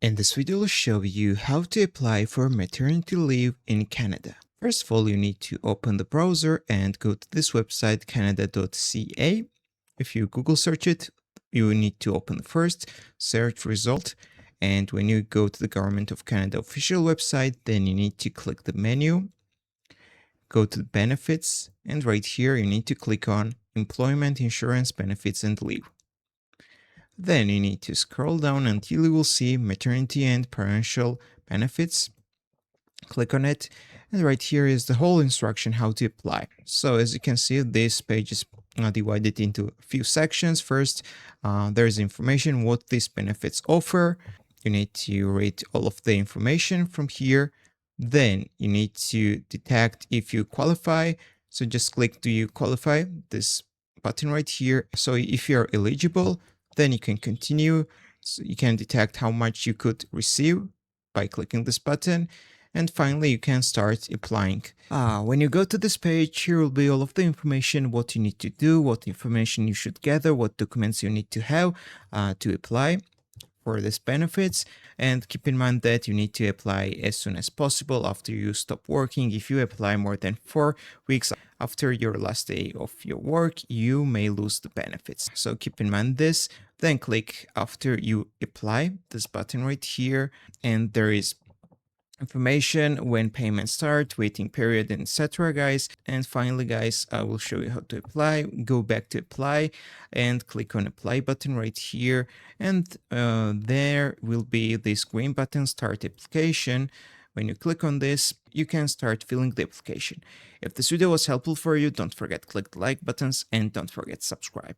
In this video, I'll show you how to apply for maternity leave in Canada. First of all, you need to open the browser and go to this website, canada.ca. If you Google search it, you need to open the first search result. And when you go to the Government of Canada official website, then you need to click the menu, go to the benefits, and right here you need to click on employment insurance benefits and leave. Then you need to scroll down until you will see maternity and parental benefits. Click on it, and right here is the whole instruction how to apply. So as you can see, this page is divided into a few sections. First, there's information what these benefits offer. You need to read all of the information from here. Then you need to detect if you qualify. So just click do you qualify, this button right here. So if you're eligible, then you can continue. So you can detect how much you could receive by clicking this button. And finally, you can start applying. When you go to this page, here will be all of the information, what you need to do, what information you should gather, what documents you need to have to apply for these benefits. And keep in mind that you need to apply as soon as possible after you stop working. If you apply more than 4 weeks after your last day of your work, you may lose the benefits. So keep in mind this. Then click after you apply, this button right here, and there is information when payments start, waiting period, etc. guys. And finally guys, I will show you how to apply. Go back to apply and click on apply button right here, and there will be this green button, start application. When you click on this, you can start filling the application. If this video was helpful for you, don't forget to click the like buttons and don't forget to subscribe.